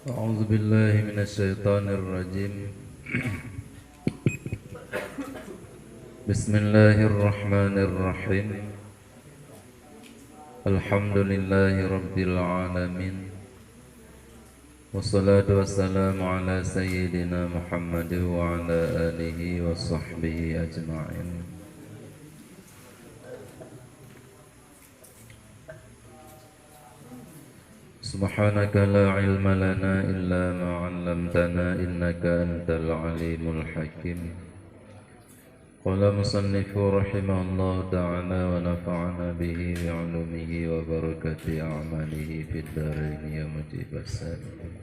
أعوذ بالله من الشيطان الرجيم بسم الله الرحمن الرحيم الحمد لله رب العالمين والصلاة والسلام على سيدنا محمد وعلى آله وصحبه أجمعين. سبحانك لا علم لنا إلا ما علمتنا إنك أنت العليم الحكيم. قال مصنف رحمه الله تعالى ونفعنا به بعلومه وبركة أعماله في الدارين يا مجيب السائلين.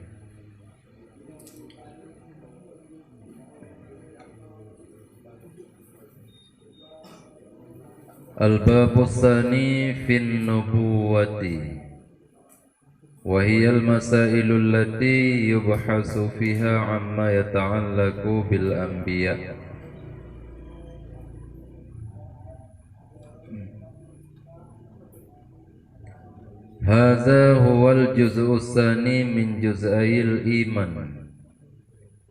الباب الثاني في النبوة وهي المسائل التي يبحث فيها عما يتعلق بالأنبياء. هذا هو الجزء الثاني من جزئي الإيمان،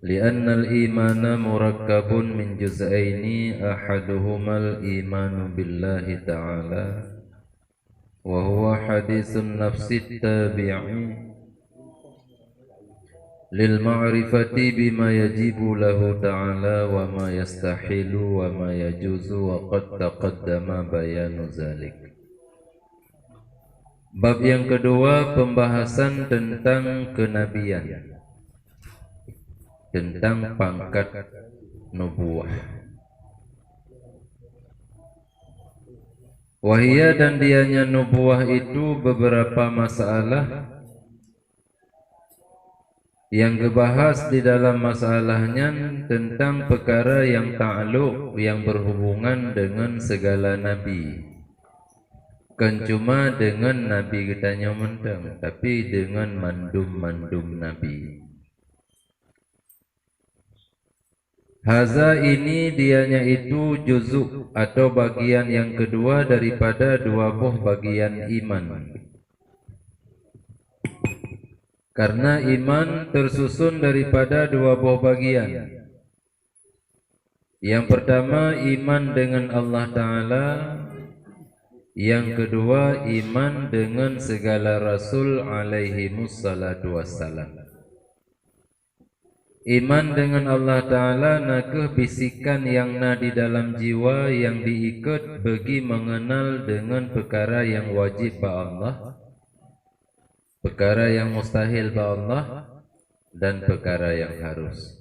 لأن الإيمان مركب من جزئين، أحدهما الإيمان بالله تعالى وهو حديث النفس التابع للمعرفة بما يجب له تعالى وما يستحيل وما يجوز، وقد تقدم بيان ذلك. Bab yang kedua, pembahasan tentang kenabian, tentang pangkat nubuwah. Wahia dan dianya nubuwah itu beberapa masalah yang dibahas di dalam masalahnya tentang perkara yang ta'alluq, yang berhubungan dengan segala nabi. Bukan cuma dengan nabi kita mentang, tapi dengan mandum-mandum nabi. Haza ini dianya itu juzuk atau bagian yang kedua daripada dua buah bagian iman. Karena iman tersusun daripada dua buah bagian. Yang pertama iman dengan Allah Ta'ala, yang kedua iman dengan segala Rasul alaihimussalatu wassalam. Iman dengan Allah Ta'ala nakah bisikan yang di dalam jiwa yang diikut bagi mengenal dengan perkara yang wajib ba Allah, perkara yang mustahil ba Allah, dan perkara yang harus.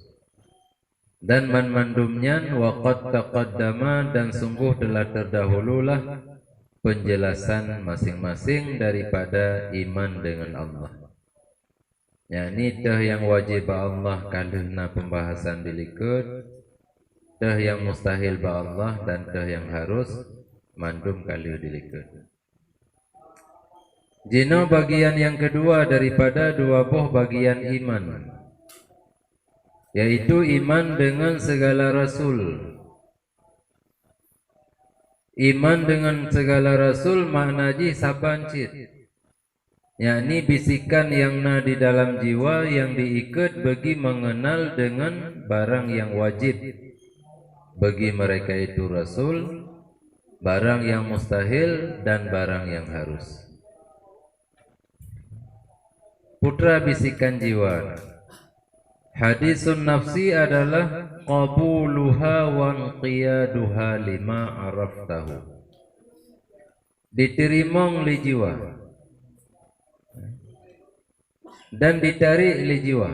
Dan mandumnya waqad taqaddama, dan sungguh telah terdahululah penjelasan masing-masing daripada iman dengan Allah. Ya, ini tah yang wajib ba Allah kalihna pembahasan dilikut, tah yang mustahil ba Allah, dan tah yang harus mandum kalih dilikut. Jino bagian yang kedua daripada dua buah bagian iman, yaitu iman dengan segala Rasul. Iman dengan segala Rasul maknaji sabancit, yakni bisikan yang di dalam jiwa yang diikut bagi mengenal dengan barang yang wajib bagi mereka itu Rasul, barang yang mustahil, dan barang yang harus. Putra bisikan jiwa. Hadisun nafsi adalah qabuluha wa qiyaduha lima araftahu. Diterima oleh jiwa dan ditarik oleh jiwa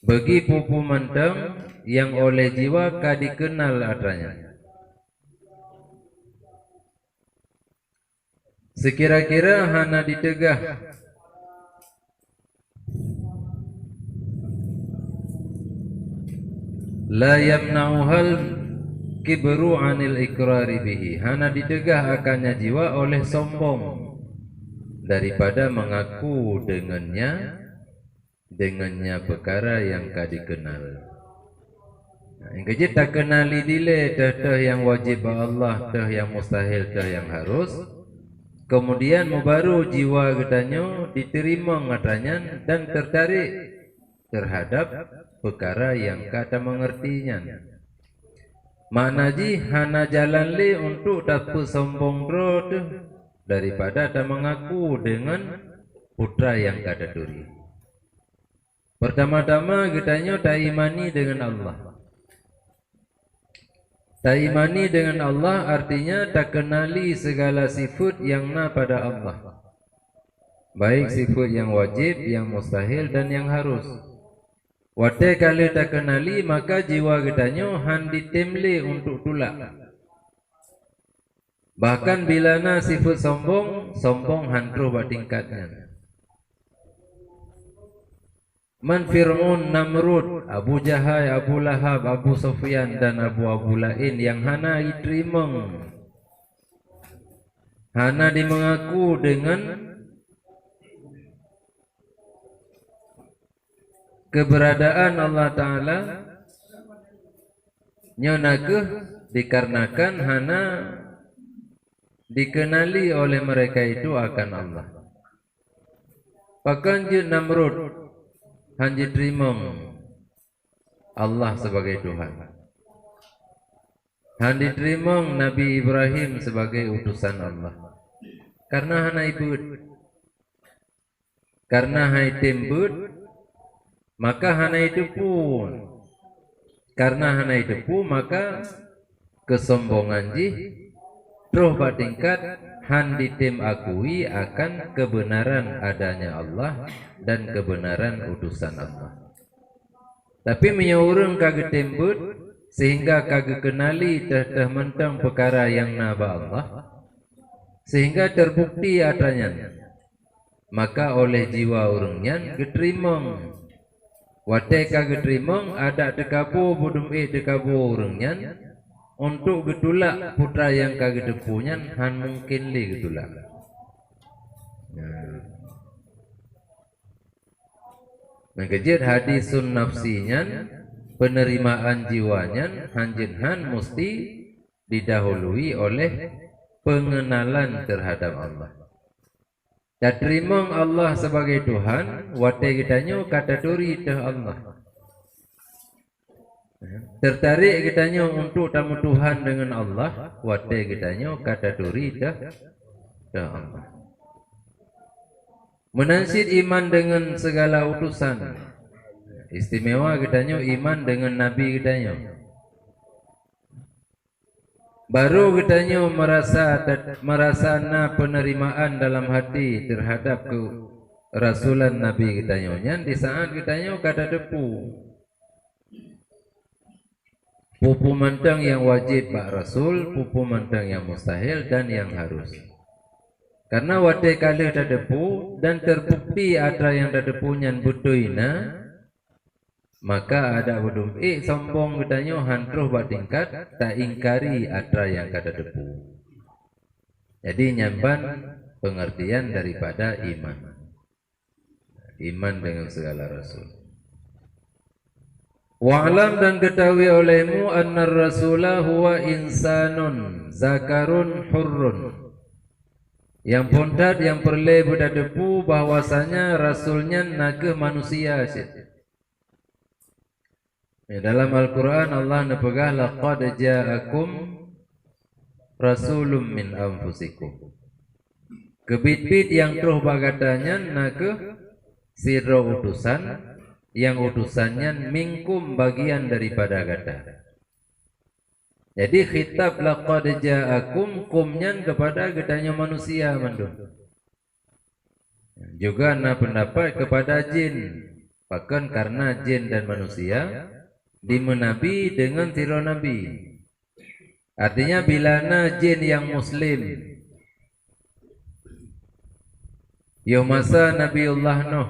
bagi pupu mantang yang oleh jiwa ka dikenal adanya. Sekira-kira hana ditegah la yamna'uhal kibru anil ikrari bihi, hana ditegah akannya jiwa oleh sombong daripada mengaku dengannya perkara yang ka dikenal. Yang kejit tak kenali dile tah yang wajib Allah, tah yang mustahil, tah yang harus. Kemudian baru jiwa getanyo diterima ngatanya dan tertarik terhadap perkara yang kata mengertinya. Makna ji hana jalan le untuk dapat sombong tu daripada tak mengaku dengan putra yang kata duri. Pertama-tama getanyo tak imani dengan Allah. Tak imani dengan Allah artinya tak kenali segala sifat yang na pada Allah. Baik sifat yang wajib, yang mustahil dan yang harus. Wate kali tak kenali maka jiwa getanyo han ditemle untuk tulak. Bahkan bila na sifat sombong, sombong han terus bertingkatnya. Man Fir'aun, Namrud, Abu Jahal, Abu Lahab, Abu Sufyan dan Abu lain yang hana diterima, hana dimengaku dengan keberadaan Allah Ta'ala, nyonakeh dikarenakan hana dikenali oleh mereka itu akan Allah. Bahkan je Namrud hanya terima Allah sebagai Tuhan. Hanya terima Nabi Ibrahim sebagai utusan Allah. Karena hana ibut, karena hai tembut, maka hana itu pun. Karena hana itu pun maka kesombongan ji terus bertingkat han ditem akui akan kebenaran adanya Allah dan kebenaran utusan Allah. Tapi menyorong kagak tembut sehingga kagak kenali terteh mentang perkara yang naba Allah sehingga terbukti adanya. Maka oleh jiwa orangnya geterimong. Wate kagak geterimong ada dekabu budum dekabu orangnya untuk getulak putra yang kagak depunya han mungkin li getulak. Nah, kejadian hadisun nafsinya penerimaan jiwanya hanjin han mesti didahului oleh pengenalan terhadap Allah. Dan terima Allah sebagai Tuhan, wate kitanya kata duri dah Allah. Tertarik kitanya untuk tamu Tuhan dengan Allah, wate kitanya kata duri dah Allah. Menansid iman dengan segala utusan. Istimewa kitanya iman dengan Nabi kitanya. Baru kitanya merasa na penerimaan dalam hati terhadap kerasulan Nabi kitanya. Di saat kitanya kata depu. Pupu mantang yang wajib Pak Rasul, pupu mantang yang mustahil dan yang harus. Karena wate kali depu dan terbukti ada yang depunya butuina, maka ada budum sombong gedanya hantruh bertingkat tak ingkari ada yang kada depu. Jadi nyamban pengertian daripada iman. Iman dengan segala rasul. Wa'lam dan ketahui olehmu anna rasulah huwa insanun zakarun hurrun. Yang pondat yang perle budak depu bahwasanya rasulnya naga manusia sih. Dalam Al-Quran Allah nepegah laqad ja'akum rasulun min anfusikum. Kebit-bit yang terus bagatanya naga siro utusan yang utusannya minkum bagian daripada gata. Jadi khitab laqad ja'akum kumnyan kepada getanya manusia mandun. Juga na pendapat kepada jin. Bahkan karena jin dan manusia dimenabi dengan siro nabi. Artinya bila na jin yang muslim yo masa Nabiullah Nuh,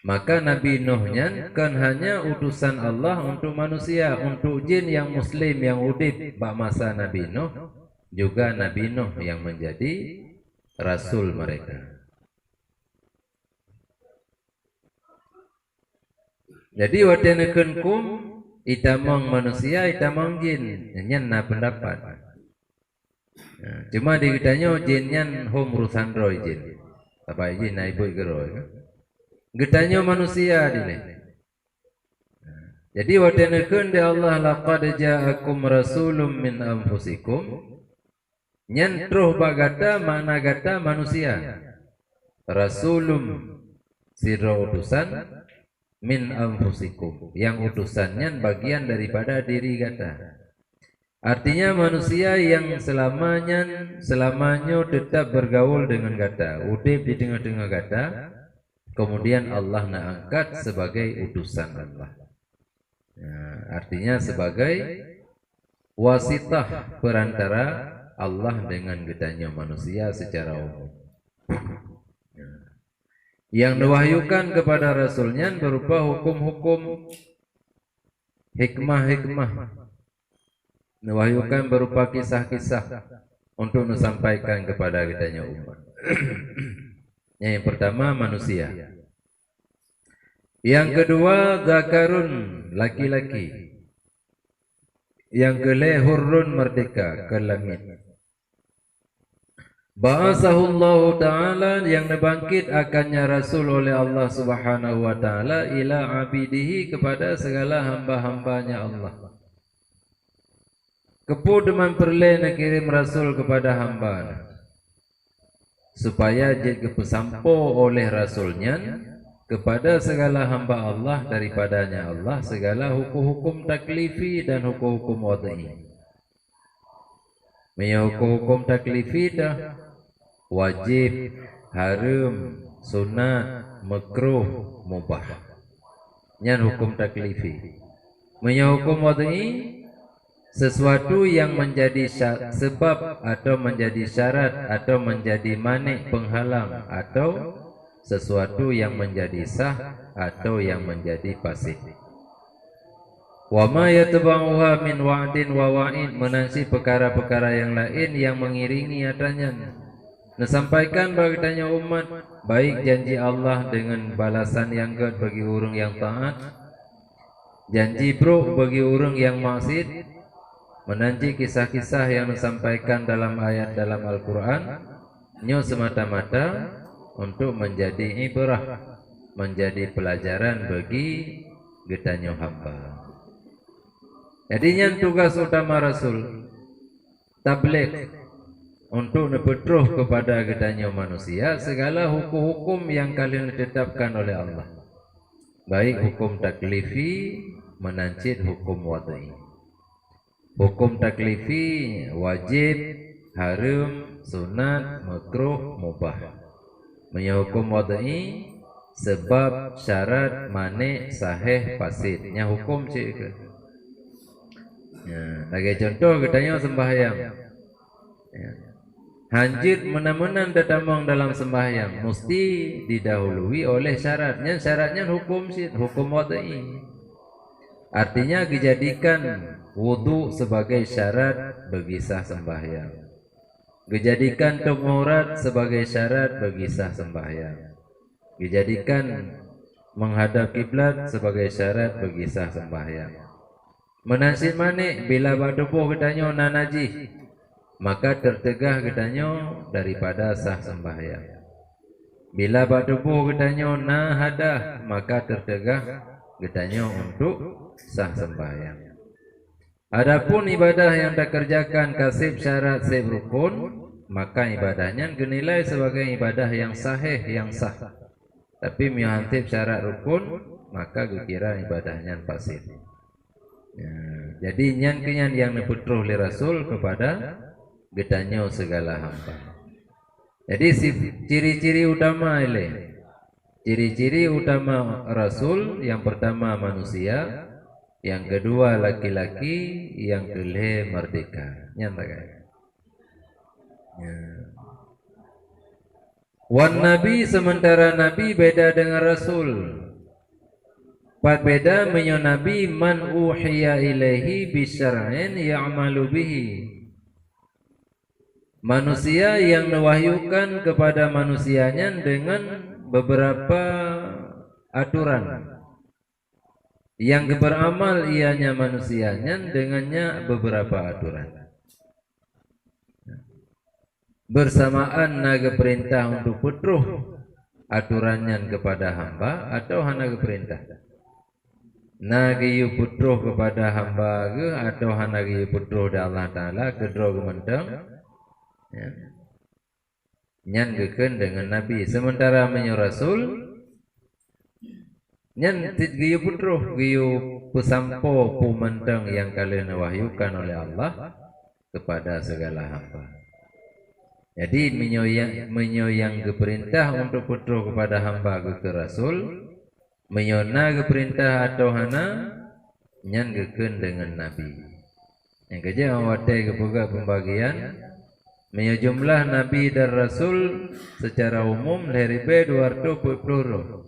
maka Nabi Nuhnya kan hanya utusan Allah untuk manusia. Untuk jin yang muslim yang udip bak masa Nabi Nuh, juga Nabi Nuh yang menjadi rasul mereka. Jadi watenekeun kum itamang manusia itamang jin, nyen na pendapat. Cuma di kitanya jinnya home urusan roy jin. Apa jin naik boy geroy. Getanya manusia dile. Jadi watenekeun di Allah laqad ja'akum rasulun min anfusikum. Nyentruh bagata makna gata manusia. Rasulum sira utusan min anfusikum, yang utusannya bagian daripada diri gata. Artinya manusia yang selamanya tetap bergaul dengan gata, udip di tengah-tengah gata, kemudian Allah nak angkat sebagai utusan Allah. Artinya sebagai wasitah perantara Allah dengan getanya manusia secara umum. Yang diwahyukan kepada Rasulnya berupa hukum-hukum, hikmah-hikmah, diwahyukan berupa kisah-kisah untuk disampaikan kepada kitanya umat. Yang pertama manusia. Yang kedua zakarun, laki-laki. Yang kelima hurrun, merdeka, ke langit. Ba'asahullahu ta'ala, yang dibangkit akannya Rasul oleh Allah subhanahu wa ta'ala ila abidihi, kepada segala hamba-hambanya Allah. Kepu deman perle nak kirim Rasul kepada hamba, supaya jadi kepesampo oleh Rasulnya kepada segala hamba Allah daripadanya Allah segala hukum-hukum taklifi dan hukum-hukum wad'i. Maya hukum-hukum taklifi dah wajib, haram, sunat, makruh, mubah. Nyan hukum taklifi. Maya hukum wad'i, sesuatu yang menjadi sebab atau menjadi syarat atau menjadi manik penghalang, atau sesuatu yang menjadi sah atau yang menjadi fasik. Wa ma yatba'uha min wa'din wa wa'id, menansi perkara-perkara yang lain yang mengiringi adanya. Nasampaikan bagitanya umat baik janji Allah dengan balasan yang gad bagi orang yang taat, janji buruk bagi orang yang maksiat, menanti kisah-kisah yang disampaikan dalam ayat dalam Al-Quran nyo semata-mata untuk menjadi ibrah, menjadi pelajaran bagi getanya hamba. Jadinya tugas utama Rasul tabligh, untuk nepetruh kepada getanya manusia segala hukum-hukum yang kalian ditetapkan oleh Allah, baik hukum taklifi menancit hukum wad'i. Hukum taklifi wajib, haram, sunat, makruh, mubah. Hukum wad'i sebab, syarat, manik, sahih, fasid. Nya hukum cik ke. Lagi contoh katanya sembahyang. Hanjit menamunan datamang dalam sembahyang mesti didahului oleh syaratnya. Syaratnya hukum cik, hukum wad'i. Artinya dijadikan wudu sebagai syarat bagi sah sembahyang, dijadikan tahurat sebagai syarat bagi sah sembahyang, dijadikan menghadap kiblat sebagai syarat bagi sah sembahyang. Menasib manik bila badubuh kedanyo nanajih, maka tertegah kedanyo daripada sah sembahyang. Bila badubuh kedanyo nahadah, maka tertegah kedanyo untuk sah sembahyang. Adapun ibadah yang tak kerjakan kasib syarat sib rukun, maka ibadahnya dinilai sebagai ibadah yang sahih, yang sah. Tapi mihantib syarat rukun, maka dikira ibadahnya fasid. Jadi nyan yang neputruh li Rasul kepada getanyo segala hamba. Jadi ciri-ciri utama ini. Ciri-ciri utama Rasul, yang pertama manusia, yang kedua laki-laki, yang kelima merdeka. Nyatakan. Wan Nabi, sementara Nabi beda dengan Rasul. Pat beda menyo Nabi man uhiya ilaihi bisyar'in ya'malu bihi. Manusia yang mewahyukan kepada manusianya dengan beberapa aturan, yang beramal ianya manusianya dengannya beberapa aturan. bersamaan naga perintah untuk putuh aturannya kepada hamba atau naga perintah naga yu putuh kepada hamba ke atau naga yu putuh da Allah Taala kedro gementeng ya. Nyan geken dengan Nabi sementara menyo Rasul nyan tit giyu putuh giyu pesampo pumenteng yang kalian wahyukan oleh Allah kepada segala hamba. Jadi menyoyang ke perintah untuk putuh kepada hamba ke Rasul, menyona ke perintah atau hana nyan geken dengan Nabi. Yang kerja awate kebuka pembagian menyo jumlah Nabi dan Rasul secara umum leribe 240.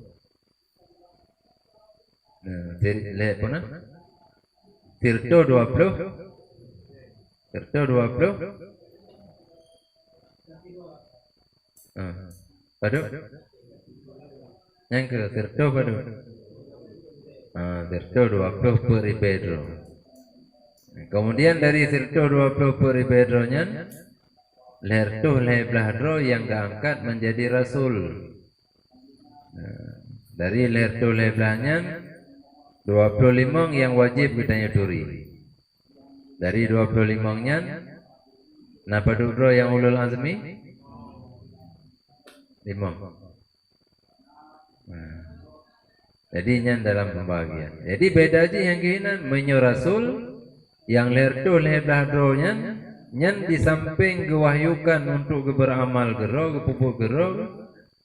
Nah, lihat puna? Tirto 20. Tirto 20. Padu? Yang ke Tirto padu? Tirto 20 per Pedro. Kemudian dari Tirto 20 per Pedro nya lerto lebladro yang diangkat menjadi Rasul. Dari lerto leblahnya 25 yang wajib kita nyeturi. Dari 25 nya napa dudro yang ulul azmi? 5. Jadi nyan dalam pembagian. Jadi beda aja yang kena menyo Rasul yang lerto lebladro nyan di samping kewahyukan untuk beramal gero, kepupuk gero,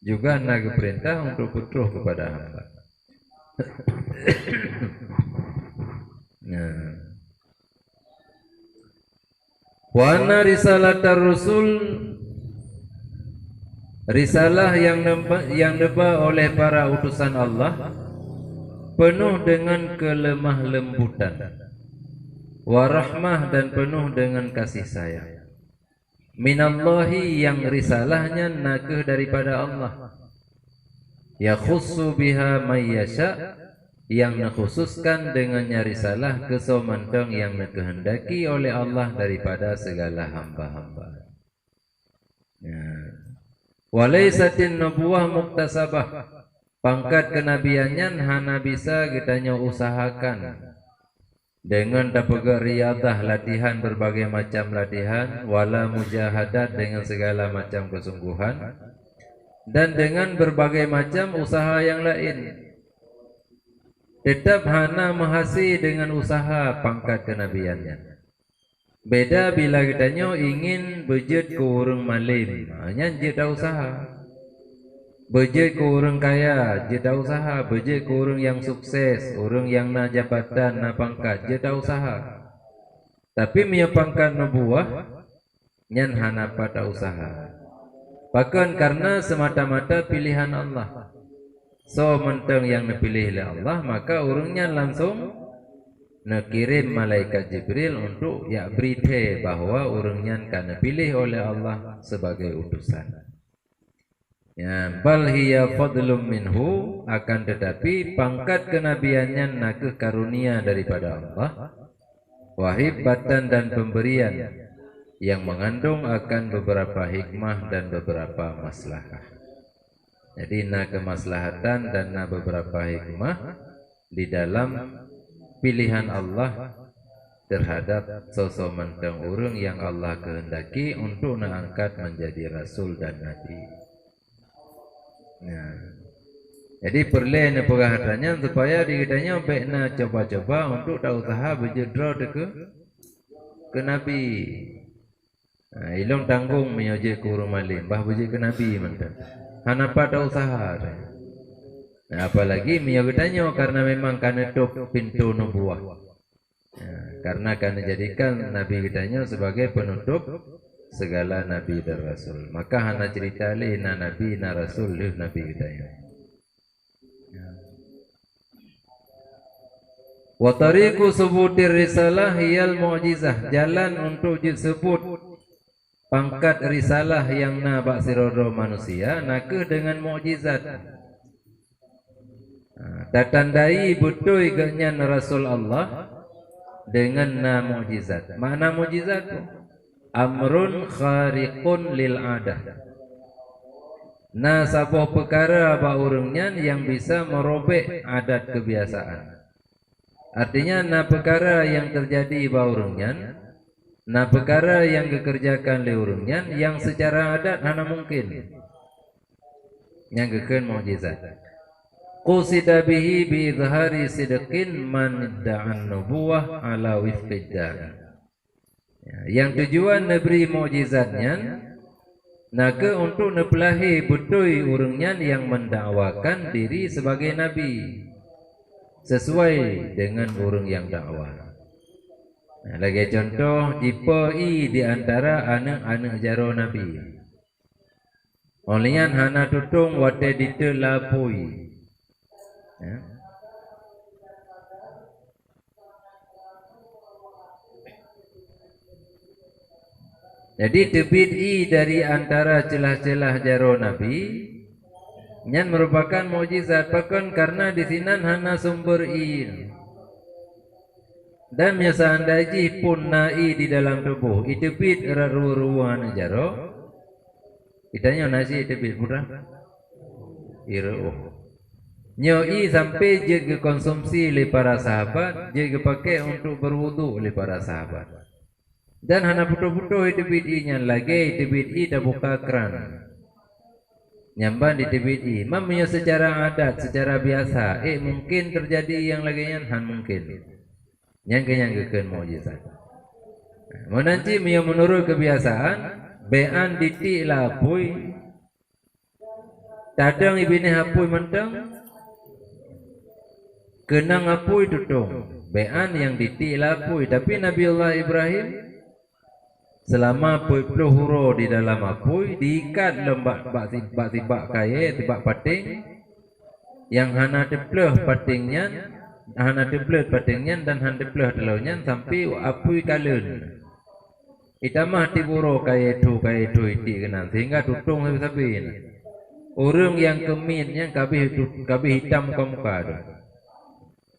juga naga perintah untuk putuh kepada hamba. Wana risalah Rasul, risalah yang dibawa oleh para utusan Allah penuh dengan kelemah lembutan, warahmah dan penuh dengan kasih sayang. Minallahi yang risalahnya nakeh daripada Allah. Ya khussu biha mayyasha yang nakhususkan dengannya risalah kesomentong yang dikehendaki oleh Allah daripada segala hamba-hamba. Walaisatin nubuwah muktasabah, pangkat kenabiannya hana bisa kitanya usahakan dengan dapat riyadah latihan berbagai macam latihan, wala mujahadat dengan segala macam kesungguhan, dan dengan berbagai macam usaha yang lain. Tetap hana mahasi dengan usaha pangkat kenabiannya. Beda bila kitanya ingin bejet ke orang malim, hanya jeda usaha. Bejet ke orang kaya, jeda usaha. Bejet ke orang yang sukses, orang yang na jabatan, na pangkat, jeda usaha. Tapi punya pangkat nubuah, nyan hana pada usaha. Bahkan karena semata-mata pilihan Allah. So mentang yang dipilih oleh Allah, maka orangnya langsung nakirim malaikat Jibril untuk ya berita bahwa orangnya karena pilih oleh Allah sebagai utusan. Ya, bal hiya fadlum minhu, akan tetapi pangkat kenabiannya nakeh karunia daripada Allah, wahibatan dan pemberian yang mengandung akan beberapa hikmah dan beberapa maslahah. Jadi na kemaslahatan dan na beberapa hikmah di dalam pilihan Allah terhadap sosok mentang urang yang Allah kehendaki untuk na angkat menjadi rasul dan nabi. Jadi perlu na perhatiannya supaya dikitanya baik na coba-coba untuk tak usaha berjedra ke nabi. Ilong tanggung menyojek ke urung malim, bah berjek ke nabi mantan. Hana pada usaha. Apalagi menyogotanya karena memang karena tutup pintu nubuah. Karena akan dijadikan nabi kitanya sebagai penutup segala nabi dan rasul. Maka hana cerita leh na nabi na rasul leh nabi kitanya. Wa tariqu subutir risalah hiyal mu'jizah, jalan untuk disebut pangkat risalah yang na bak sirodo manusia nakeh dengan mukjizat. Tatandai betul iganya Rasul Allah dengan na mukjizat. Mana mukjizat tu? amrun khariqun lil adah. Nah, sabuh perkara ba urangnya yang bisa merobek adat kebiasaan. Artinya nah perkara yang terjadi ba urangnya, nah perkara yang dikerjakan oleh urangnya yang secara adat hana mungkin. Yang gekeun mukjizat. Qusida bihi bi izhari sidqin man da'an nubuwah ala wifqiddan. Yang tujuan neberi mukjizatnya naka untuk nepelahi betul urangnya yang mendakwakan diri sebagai nabi sesuai dengan urang yang dakwah. Nah, lagi contoh jipai di antara anak-anak jaro nabi. Olian hana tutung wate ditelapui. Ya. Jadi tebid'i dari antara celah-celah jaro Nabi yang merupakan mukjizat bahkan karena di sinan hana sumber i. Dan seandainya pun nai di dalam tubuh itu bid ruruan jaro. Itanya nasi itu bid pura. Iru. Nyoi sampai je konsumsi oleh para sahabat, je pakai untuk berwudu oleh para sahabat. Dan hana putu-putu itu bid'inya lagi itu bid'i dah buka keran. Nyamban di bid'i. Mamanya secara adat, secara biasa, mungkin terjadi yang laginya han mungkin. Yang kenyangkeun mukjizat. Menanti menurut kebiasaan, bean diti lapui. Tadang ibini hapui mentang. Kenang apui tutung. Bean yang diti lapui. Tapi Nabiullah Ibrahim selama 40 huru di dalam apui diikat lembak tibak kaya tibak pating yang hana tepleh patingnya hana tepleh patingnya dan hana tepleh telaunya sampai apui kalun itamah tiburo kaya itu iti kena sehingga tutung habis-habis orang yang keminnya kabih hitam ke muka tu.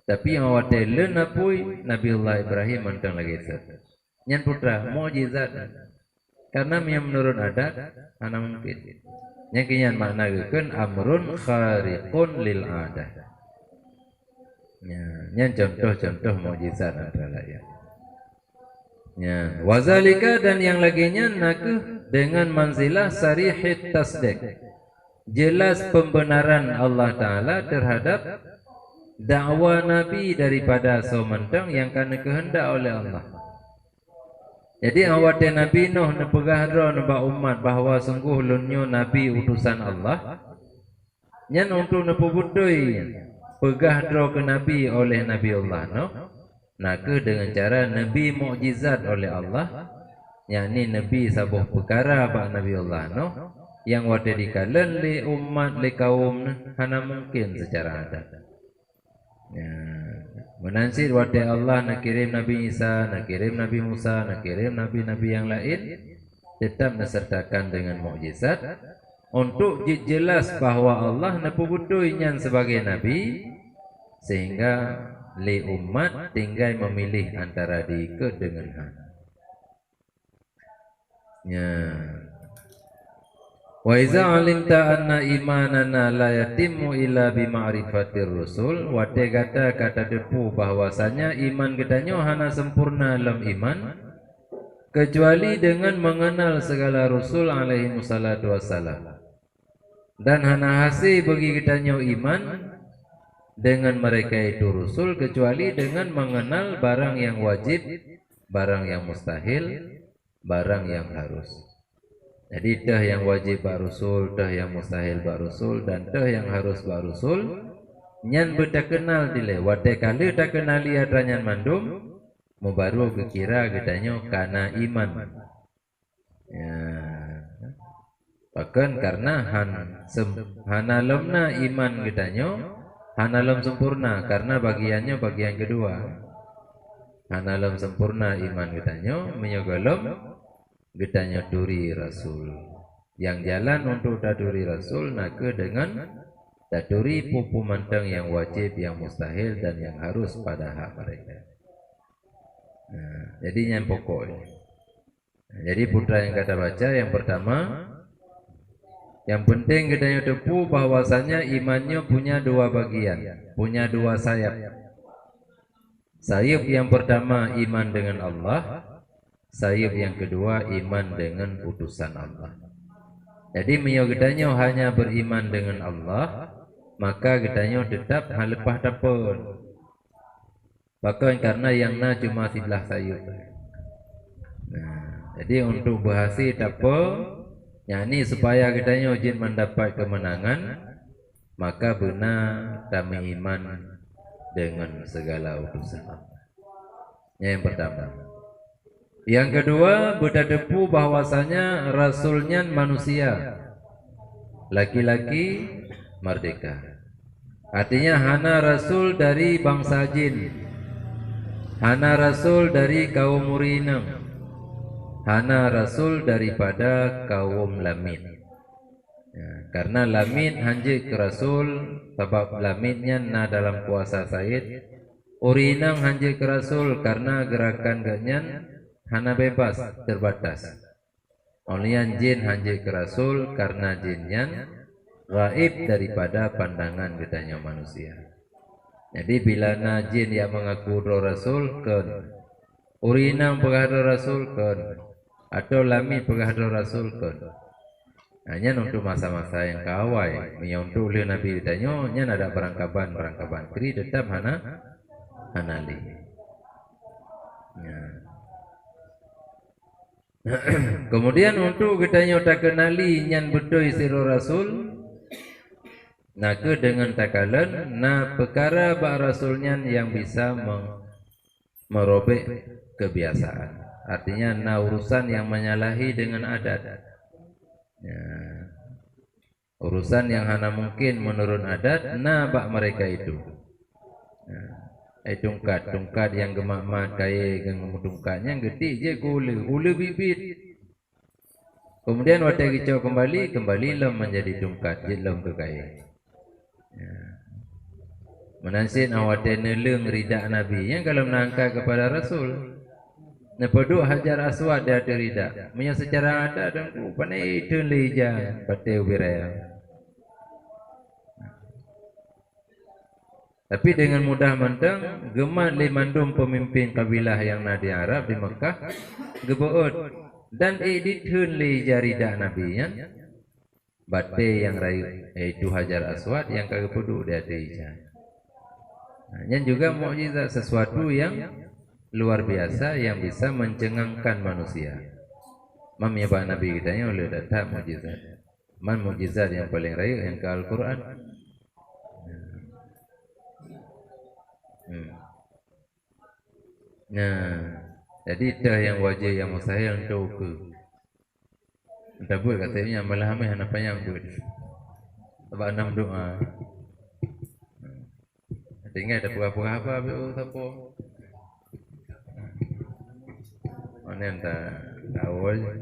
Tapi yang awak telen apui Nabiullah Ibrahim mantang lagi set. Nyan putra mukjizat karena yang menurut adat hana mungkin. Yang kinyan makna gekeun amrun khariqun lil adah. Nyan contoh-contoh mukjizat antara lain. Wazalika dan yang laginya nakuh dengan manzilah sarihit tasdiq. Jelas pembenaran Allah Ta'ala terhadap dakwah Nabi daripada sementang yang karena kehendak oleh Allah. Jadi awate Nabi Nuh nepegah dro neba umat bahawa sungguh lunyo Nabi utusan Allah. Nyan untuk nepebudoi pegah dro ke Nabi oleh Nabi Allah Nuh. Naka dengan cara Nabi mukjizat oleh Allah. Yakni Nabi sabuh perkara pak Nabi Allah Nuh yang wate dikalan le umat le kaum hana mungkin secara adat. Menansir wate Allah nak kirim Nabi Isa, nak kirim Nabi Musa, nak kirim Nabi-Nabi yang lain tetap disertakan dengan mukjizat untuk jelas bahawa Allah napubutuinya sebagai Nabi sehingga li umat tinggal memilih antara dike dengan han. Wa iza alimta anna imanana la yatimmu illa bi ma'rifatir rusul wa kata depu bahwasanya iman kedanyo hana sempurna dalam iman kecuali dengan mengenal segala rasul alaihi wassalatu wassalam dan hana hasil bagi kedanyo iman dengan mereka itu rasul kecuali dengan mengenal barang yang wajib, barang yang mustahil, barang yang harus. Jadi dah yang wajib bak rusul, dah yang mustahil bak rusul dan dah yang harus bak rusul. Nyan bertak kenal dile. Wate kali tak kenal lihat ranyan mandum, mubaru kekira gedanyo karena iman. Ya. Bahkan karena hana lemna iman gedanyo, hana lem sempurna karena bagiannya bagian kedua. Hana lem sempurna iman gedanyo menyogolom getanya duri Rasul. Yang jalan untuk daduri Rasul naka dengan daduri pupu mantang yang wajib, yang mustahil dan yang harus pada hak mereka. Jadi yang pokok. Jadi putra yang kata baca yang pertama, yang penting kita tepu bahwasanya imannya punya dua bagian, punya dua sayap. Sayap yang pertama iman dengan Allah, sayap yang kedua iman dengan putusan Allah. Jadi mio gedanyo hanya beriman dengan Allah, maka gedanyo tetap halepah tapon. Bahkan karena yang na cuma sebelah sayap. Nah, jadi untuk berhasil tapon, yakni supaya gedanyo jin mendapat kemenangan, maka benar kami iman dengan segala utusan Allah. Yang pertama. Yang kedua, berdepu bahwasanya rasulnya manusia, laki-laki merdeka. Artinya hana rasul dari bangsa jin, hana rasul dari kaum murinang, hana rasul daripada kaum lamit. Ya, karena lamit hanjik ke rasul, sebab lamitnya na dalam kuasa Said. Urinang hanjik ke rasul karena gerakan ganyan hana bebas terbatas. Olian jin hanjik ke rasul karena jinnya gaib daripada pandangan gedanya manusia. Jadi bila na jin yang mengaku do rasul ken, urinang pegah do rasul ken, atau lamit pegah do rasul ken. Hanya untuk masa-masa yang kawai, menyontuh oleh Nabi ditanya, nya ada perangkaban kri tetap hanali. Ya. Kemudian untuk kita tak kenali nyan betul siro rasul, naka dengan takalan, na perkara bak rasulnya yang bisa merobek kebiasaan. Artinya na urusan yang menyalahi dengan adat. Ya. Urusan yang hana mungkin menurun adat, na bak mereka itu. Tungkat yang gemak-mat kaya dengan tungkatnya getik je gula bibit. Kemudian waktu kicau kembali lem menjadi tungkat je lem ke kaya. Ya. Menansin awak neleng ridak Nabi yang kalau menangkap kepada Rasul. Nepeduk Hajar Aswad dia ada ridak. Menya secara ada dan panai itu leja pateu biraya. Tapi dengan mudah mentang gemat limandum pemimpin kabilah yang nadi Arab di Mekah gebeut dan edit hun li jarida nabinya bate yang rayu yaitu Hajar Aswad yang kagak peduk dia ada. Nah, juga mukjizat sesuatu yang luar biasa yang bisa mencengangkan manusia. Mam ya Pak Nabi kitanya oleh datang mukjizat. Man mukjizat yang paling rayu yang ke Al-Quran. Nah, jadi dah yang wajib yang mustahil untuk ke. Entah buat katanya malah hamil apa yang buat. Sebab 6 doa. Tinggal ada pura-pura apa siapa? Mana yang tak tahu aja.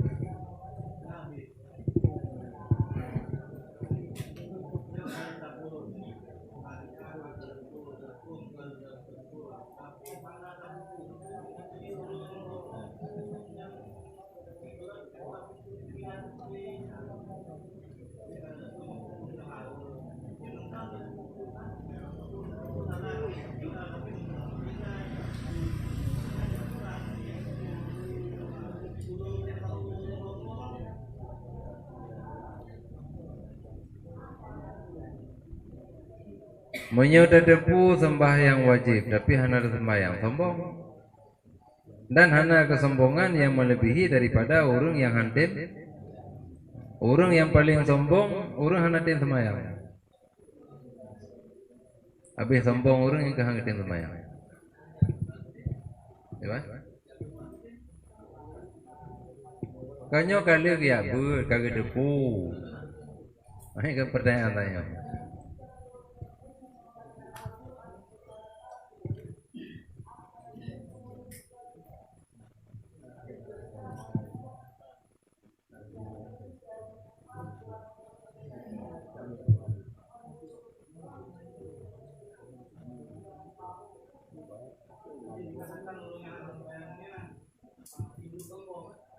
Menyudadepu sembahyang wajib, tapi hana sembahyang sombong. Dan hana kesombongan yang melebihi daripada orang yang hantin. Orang yang paling sombong, orang hantin sembahyang. Habis sombong orang yang kehantin sembahyang. Ya, kanyo kali dia ber kagak depu. Ini pertanyaan tanya.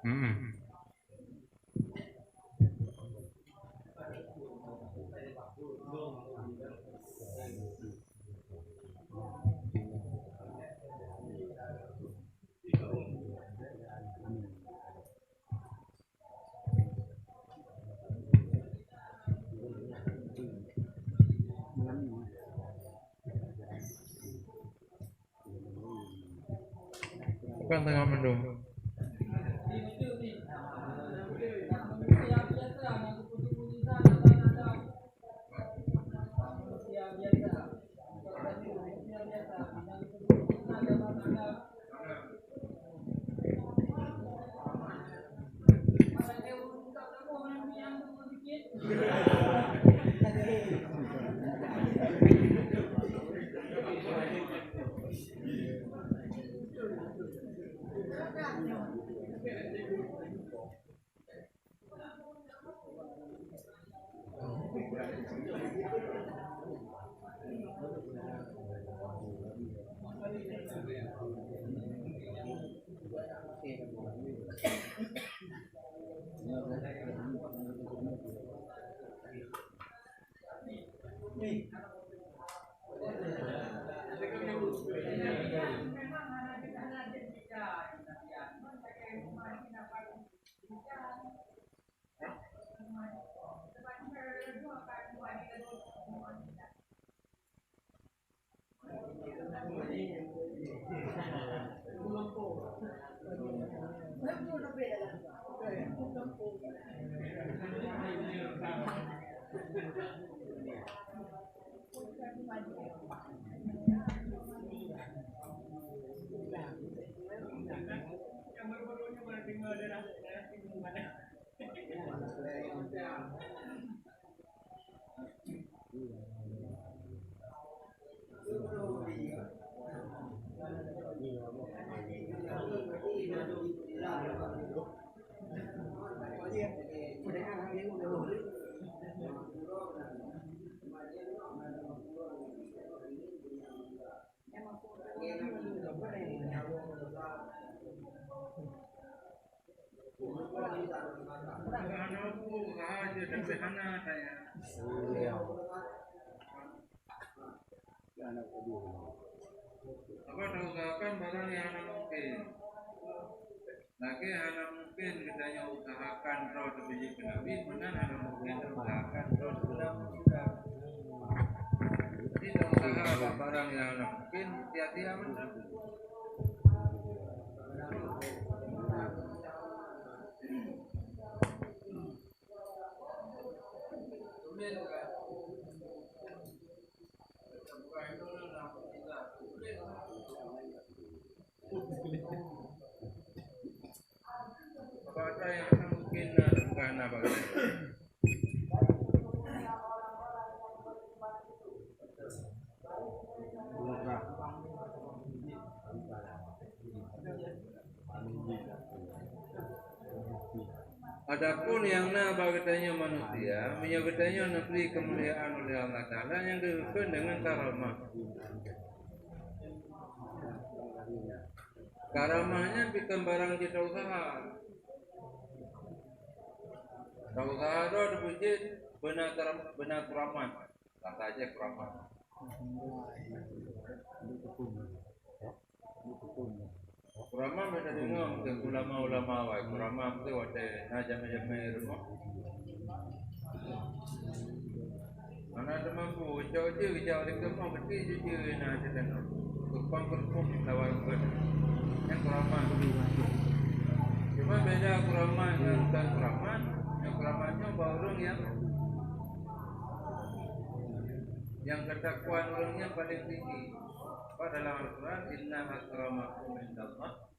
Hmm. Bukan tengah mendung. Apa usahakan barang yang anak mungkin. Lagi anak mungkin katanya usahakan roh sebiji kenabi, benar anak mungkin usahakan roh kenabi juga. Tidak usaha barang yang anak mungkin hati-hati benar. Apa yang mungkin bukan apa? Adapun yang katanya manusia, menyebutnya negeri kemuliaan oleh Allah Taala yang diberikan dengan karamah. Karamahnya bikin barang kita usaha. Kalau usaha itu dipuji benar keramat, kata aja keramat. Kurama beda dengan ulama-ulama awal. Kurama itu wadah najam-najam rumah. Mana ada mampu jauh-jauh di kemau kecil je nak jadi kerpang lawan yang kurama. Cuma beda kurama dengan bukan kurama. Yang kuramanya orang yang ketakwaan orangnya paling tinggi. Dalam Al-Quran, inna akramakum indallah,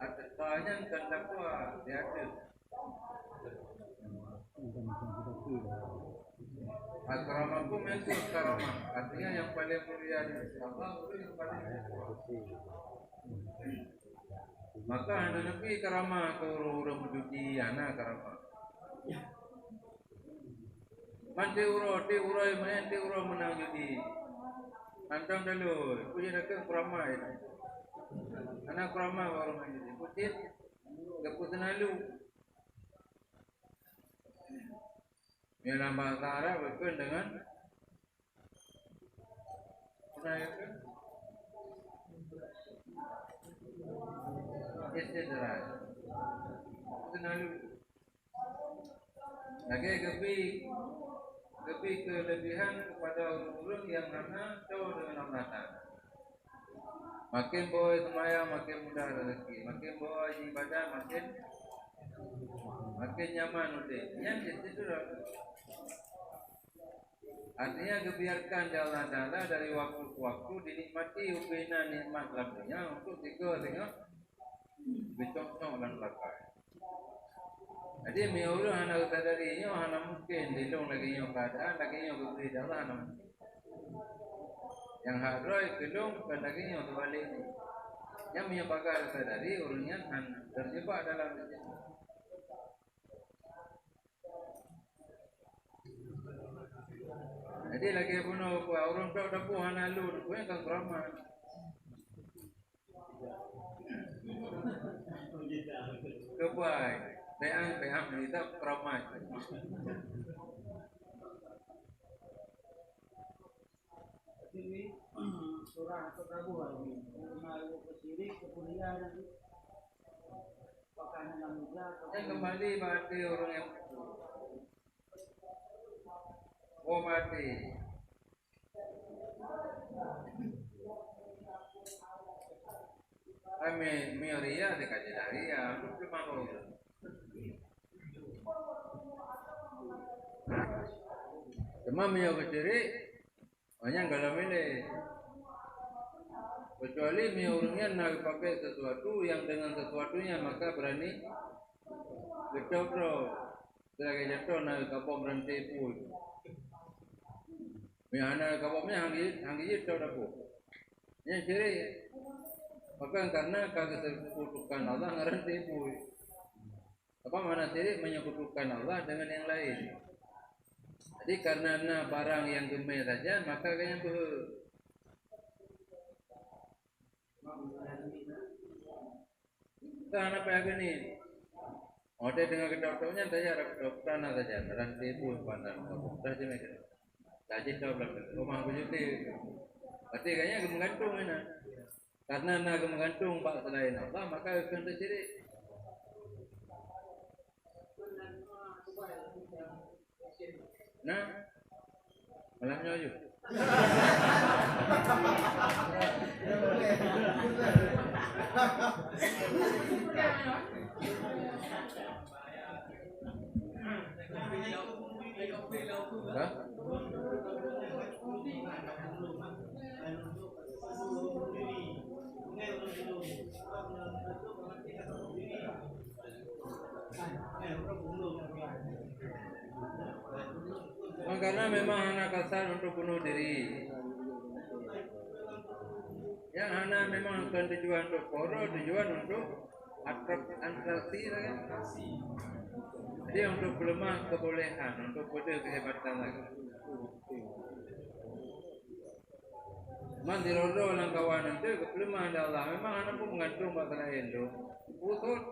atqanya yang takwa di atas. Akramakum itu karamah, artinya yang paling mulia di sisi Allah itu yang paling takwa. Maka ada nabi karamah ke orang mencuci anak karamah. Manti uro menang judi. Antang dulu, puji nak kurama ini. Anak kurama baru main judi. Puji Keputusan lalu. Yang dalam bahasa Arab berkaitan dengan menaikkan istirahat. Keputusan lalu. Lagi lebih kelebihan kepada orang yang mana jauh dengan Allah. Makin boy semaya makin mudah rezeki, makin boy ibadah makin nyaman udah. Yang itu artinya kebiarkan Allah Taala dari waktu ke waktu dinikmati ubina nikmat labnya untuk tiga tengok dicocok dan pakai. Jadi miuru anak sadarinya anak mungkin dilung lagi yang keadaan lagi yang berbeda Allah anak. Yang hadroi gelung bukan lagi yang terbalik. Yang menyebabkan sadari orangnya terjebak dalam itu. Jadi lagi pun orang tahu dah pun anak lu, pun kan ramah. Kebaik, beang kita ramah. Ini surah atau Rabu lagi, mengalu ke sini ke kuliah nanti. Pakaian yang muda. Yang kembali mati orang yang mati. Kami Mioria dikaji dari ya, cuma mau. Cuma Mio keciri, banyak kalau ini. Kecuali Mio orangnya nak pakai sesuatu yang dengan sesuatunya maka berani bercokro. Sebagai jatuh nak kapal berhenti pun. Mio anak kapalnya hangi jatuh dah pun. Yang ciri. Maka karena kagak tersekutukan Allah ngerti pun. Apa mana ciri menyekutukan Allah dengan yang lain. Jadi karena barang yang gemai saja maka kayaknya karena apa yang ini? Ada dengan kedokterannya saja kedokteran saja nanti pun pandang saja mereka. Jadi double rumah begitu. Berarti kayaknya menggantung ini. Karena nak menggantung pak selain Allah maka akan terjadi. Nah, malamnya aja. Karena memang anak kasar untuk bunuh diri. Yang anak memang bukan tujuan untuk poro, tujuan untuk atraksi kan? Jadi untuk melemah kebolehan, untuk pada kehebatan lagi. Mandi rodo lang kawanan itu kepelemah ada Allah. Memang anak pun menggantung bahasa lain tu. Putus.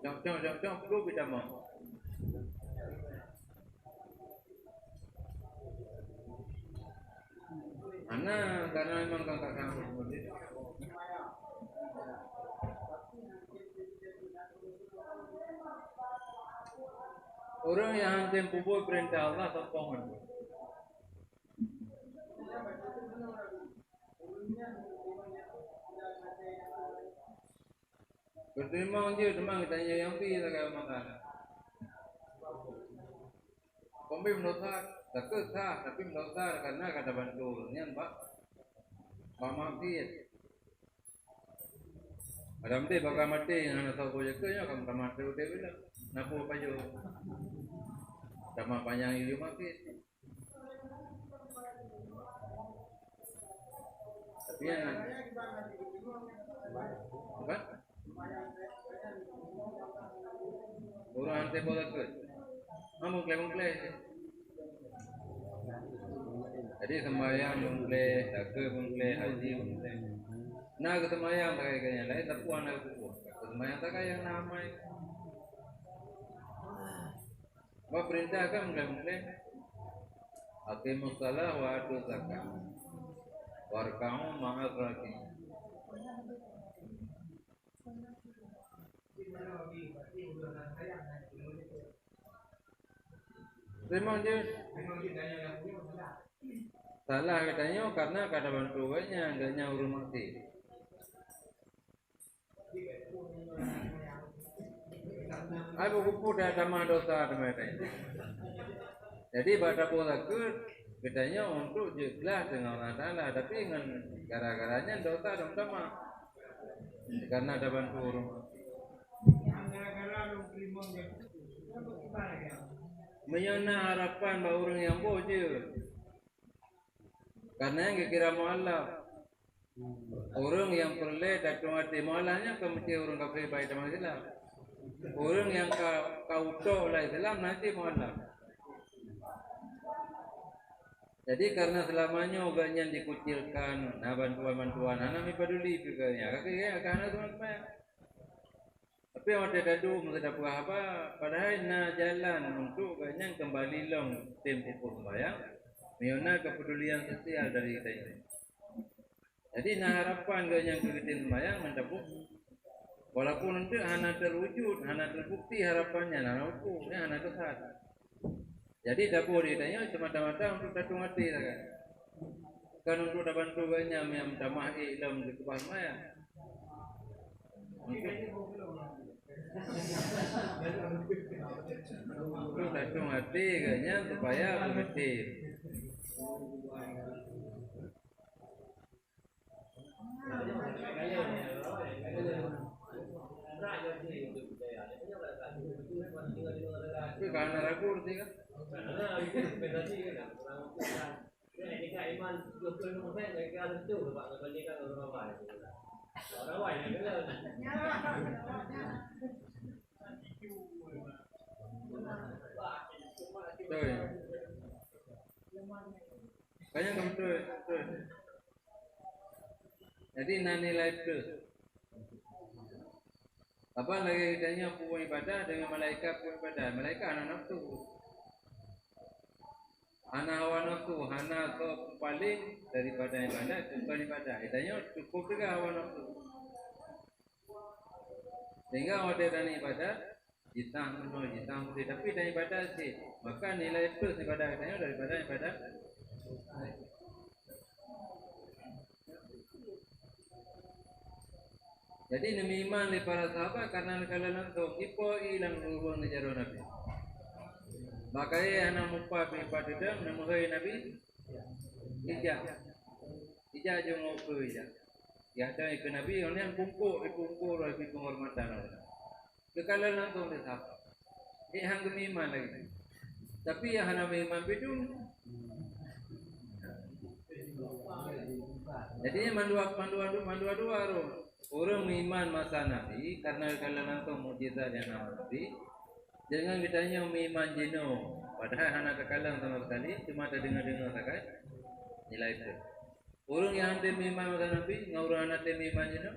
Jom, perlu kita mau. Mana karena memang kakak kamu seperti itu. Orang yang hantem pupuk perintah Allah sokongan. Berterima je teman tanya yang pi tak kaya makan. Kombi mendosa, tak sah tapi mendosa karena kata bantu nyan pak. Mama pi. Adam deh bakal mati yang anak tahu projek tu nya kamu mati udah bila. Napu apa jo? Sama panjang itu mati. Tapi yang apa? Orang ante boleh ke? Mungkin. Jadi sembahyang mungkin, dakar mungkin, haji mungkin. Nah kesembahyang tak kayaknya lain tapi anak itu. sembahyang tak yang namai. Wa perintah kan mengklaim aqimus shalah wa atuz zakat warka'u ma'ar raki'in. Memang dia salah katanya karena kada bantuannya enggaknya urung mati. Aku kupu dah sama dosa teman-teman. Jadi baca pola katanya untuk jelas dengan Allah Taala, tapi dengan gara-garanya dosa sama karena ada bantu urung mati. Menyana harapan bahawa orang yang boje karena yang kira mualaf orang yang perle datung hati mualahnya kemesti orang kafir baik dalam Islam. Orang yang kauto lah Islam nanti mualaf. Jadi karena selamanya oganya dikucilkan, nah bantuan-bantuan anak mi peduli pikirnya kakek karena teman-teman. Tapi orang tidak tahu mesti dapat apa. Padahal nak jalan untuk banyak kembali long tim tipu sembahyang. Miona kepedulian sosial dari kita ini. Jadi nak harapan banyak kita sembahyang mendapuk. Walaupun nanti hana terwujud, hana terbukti harapannya, hana hukum, hana kesat. Jadi dapur ditanya semata-mata untuk datung hati kan. Kan untuk dapat bantu banyak yang tamahi dalam kehidupan sembahyang. Itu datung hati kayaknya supaya berhenti. Tapi karena ragu sih kan. Banyak betul. Jadi nilai plus. Apa lagi tanya punya ibadah dengan malaikat punya ibadah. Malaikat anak nafsu. Anak hawa nafsu, anak ke paling daripada ibadah bukan ibadah. Tanya cukup juga hawa nafsu. Sehingga ada dan ibadah jitang mesti tapi dan ibadah sih. Maka nilai plus ibadah katanya daripada ibadah. Jadi demi iman di para sahabat karena kalian langsung ipo ilang urung ni jaro Nabi. Makanya anak mupa pipa dedang nemuhai Nabi ija jong opo ija. Ya ada ikut Nabi yang bungkuk lagi penghormatan. Kekalian langsung di sahabat. Hang demi iman lagi. Tapi yang hana iman bidun. Jadi mandua ro. Orang iman masa Nabi karena kalian langsung mukjizat yang Nabi. Jangan ditanya iman jino. Padahal anak kekalang sama sekali cuma ada dengar saja nilai itu. Orang yang ada iman masa Nabi ngurang anak ada iman jino.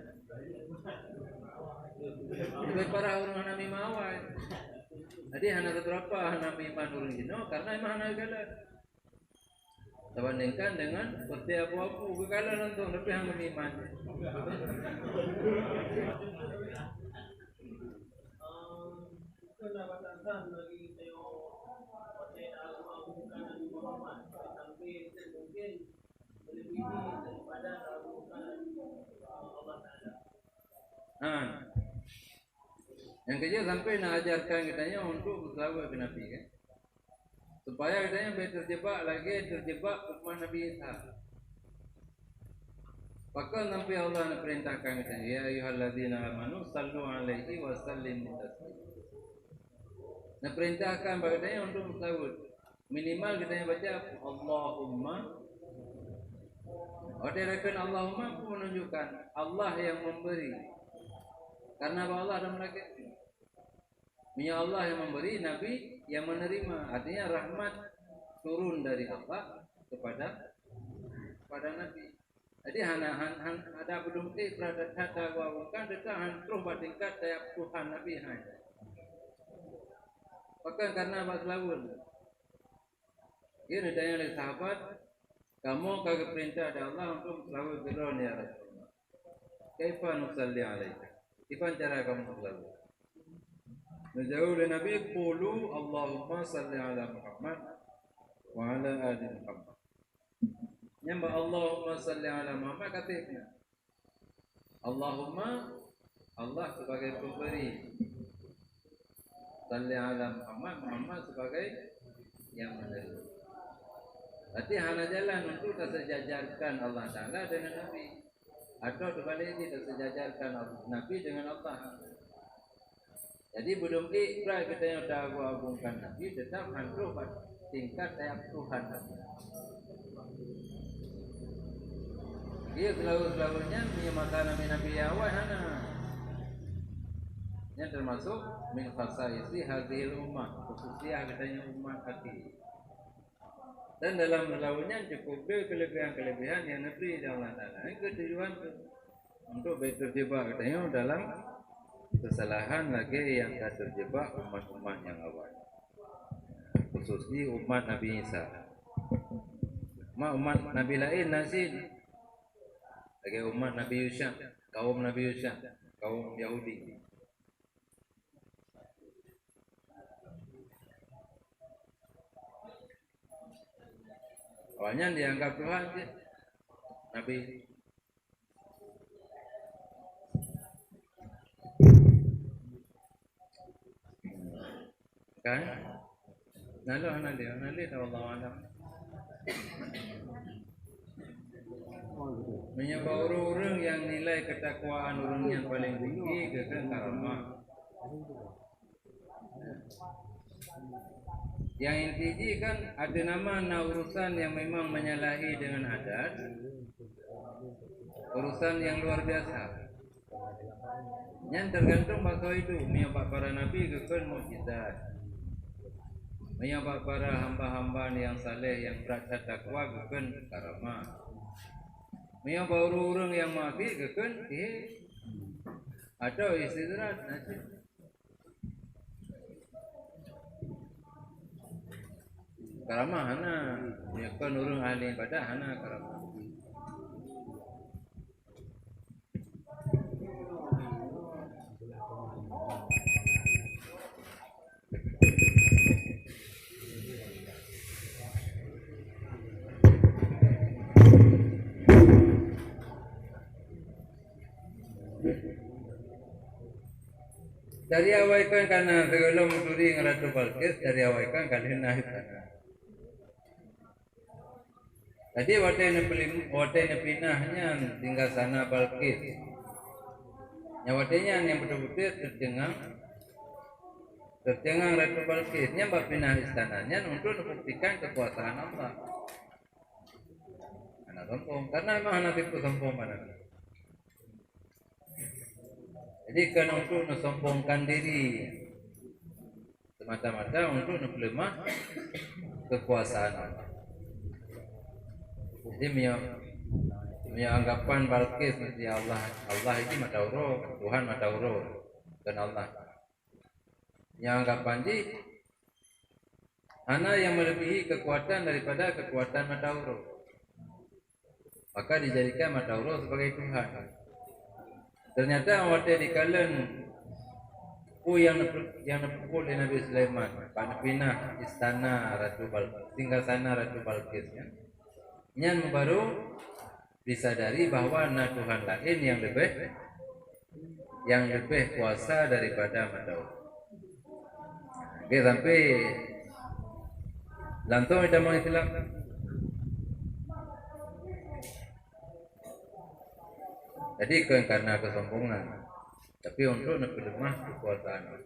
Lebih parah orang anak iman awal. Jadi anak berapa anak iman orang jino karena iman anak kekalang. Bandingkan dengan seperti apa-apa kekalan langsung tapi hang iman. Yang ketiga sampai nak ajarkan kitanya untuk bersahabat dengan Nabi kan. Supaya katanya biar terjebak hukuman Nabi Isa. Maka sampai Allah nak perintahkan katanya ya ayyuhalladzina amanu sallu alaihi wa sallimu taslima. Nak perintahkan katanya untuk bersahut. Minimal katanya baca Allahumma. Orderkan Allahumma pun menunjukkan Allah yang memberi. Karena Allah ada malaikat. Punya Allah yang memberi, Nabi yang menerima. Artinya rahmat turun dari Allah kepada Nabi. Jadi ada belum berada kata wa kan detahan terus tingkat tiap Tuhan Nabi hanya. Bahkan karena abad lawan. Dia ditanya oleh sahabat, kamu kagak perintah ada Allah untuk selalu berdoa ya Rasulullah. Kaifa nusalli alaika? Gimana cara kamu selalu? Menjawab oleh Nabi, qulu Allahumma salli ala Muhammad wa ala ali Muhammad. Nyamba Allahumma salli ala Muhammad katanya. Allahumma Allah sebagai pemberi. Salli ala Muhammad, Muhammad sebagai yang menerima. Berarti hanya jalan untuk tersejajarkan Allah Ta'ala dengan Nabi. Atau terbalik ini tersejajarkan Nabi dengan Allah. Jadi belum ikhlas kita yang dah agungkan Nabi, tetap hancur tingkat tiap Tuhan. Dia selalu-selalunya menyemata Nabi-Nabi awal hana. Yang termasuk min khasaisi hadhil ummah, khususnya katanya umat hati. Dan dalam lawannya cukup kelebihan-kelebihan yang Nabi Allah Ta'ala. Ini ketujuan untuk terjebak katanya dalam kesalahan lagi yang terjebak umat-umat yang awal. Khususnya umat Nabi Isa. Umat Nabi lain nasib. Lagi umat Nabi Yusha, kaum Nabi Yusha, kaum Yahudi. Awalnya dianggap Tuhan dia. Nabi kan? Nali Allah alam. Menyebab orang yang nilai ketakwaan orang yang paling tinggi kekan karamah. Yang inti kan ada nama urusan yang memang menyalahi dengan adat, urusan yang luar biasa. Yang tergantung bakal itu menyebab para nabi kekan mukjizat, menyebab para hamba-hamba yang saleh yang berasa takwa kekan karamah, menyebab orang yang mati kekan atau istirahat nasib. Karamah hana, ya kan urung ahli ibadah hana karamah. Dari awaikan karena sebelum turi ngeratu Balkis dari awaikan kalian naik sana. Jadi watenya pinahnya tinggal sana Balkis. Nyawatenya yang betul-betul tercengang Ratu Balkisnya mbak pinah istananya untuk membuktikan kekuasaan Allah. Anak sombong karena memang anak itu sombong pada. Jadi kan untuk mensombongkan diri semata-mata untuk melemah kekuasaan Allah. Jadi anggapan Balkis mesti Allah ini madauro, Tuhan madauro dan Allah. Yang anggapan di hana yang melebihi kekuatan daripada kekuatan madauro. Maka dijadikan madauro sebagai Tuhan. Ternyata waktu dikalen yang dipukul di Nabi Sulaiman pada pinah istana Ratu Balkis, tinggal sana Ratu Balkis ya. Yang baru disadari bahwa Tuhan lain yang lebih kuasa daripada Madaur. Oke, sampai lantung kita mau Islam. Jadi karena kesombongan, tapi untuk lemah kekuasaan.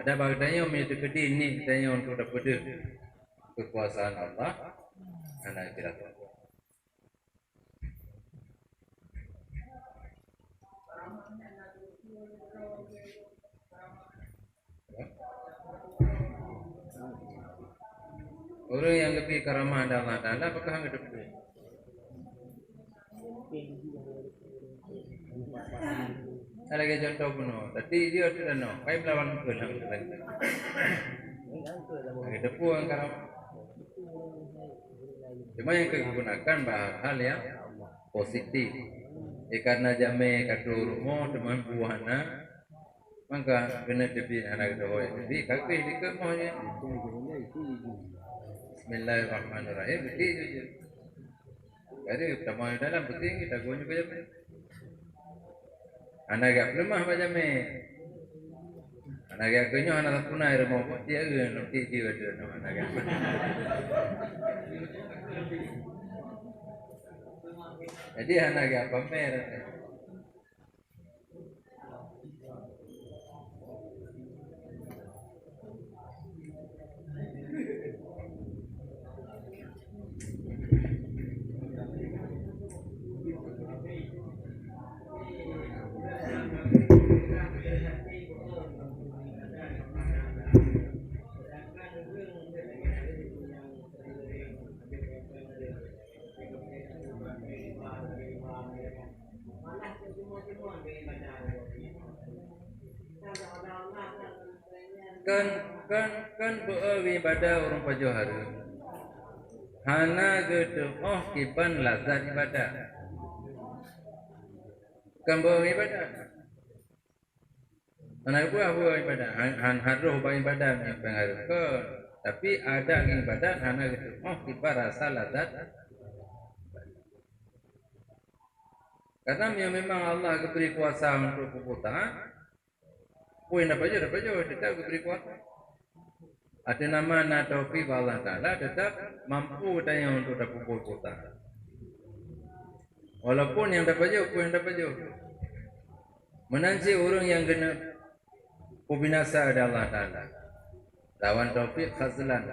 Ada bagainya menjadi gede ini katanya untuk dapat kekuasaan Allah. Anak kira orang yang lebih karamah Allah Ta'ala apakah hidup Ada lagi contoh penuh. Tadi dia tu dah no. Kai melawan pun nak kata. Lagi depu angkara. Cuma yang digunakan hal yang positif. Karena jame katu rumo teman buahna, maka kena tepi anak kita hoy. Jadi kakek dikek mohnya. Bismillahirrahmanirrahim. Jadi je. Jadi pertama dalam penting kita gonyo kerja. Anak gak lemah macam ni. Anak gak kenyo anak punai rumah dia ke nanti dia ada anak gak. Jadi anak gak pamer. Kan beribadah orang pajohara. Hana gitu kiban lazat ibadah. Kan beribadah. Anak apa ibadah? Haruh beribadah yang pengaruh ke. Tapi ada ibadah hana gitu kiban rasa lazat. Karena memang Allah beri kuasa untuk puputan. Poin apa je, tetap beri kuasa. Ada nama na taufiq Allah Taala tetap mampu tanya untuk dapat puputan. Walaupun yang dapat jauh, poin dapat jauh. Menanti orang yang kena binasa ada Allah Taala. Lawan taufiq khazlan.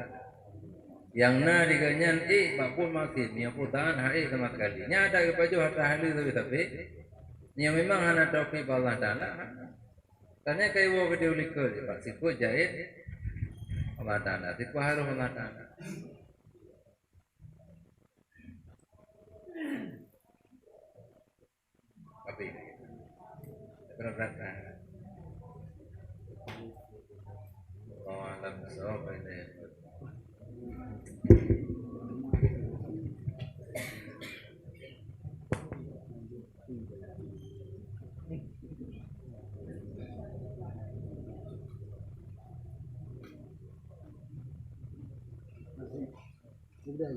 Yang na diganyan mampu makin, yang putaan hari sama sekali. Nya ada kepada jauh harta halu tapi yang memang hana taufiq Allah Taala. Karena kayak wo gede ulikul, Pak siku jahit Allah Taala, siku harum Allah Taala. Tapi berapa? Oh, alam sob ini. Sudah.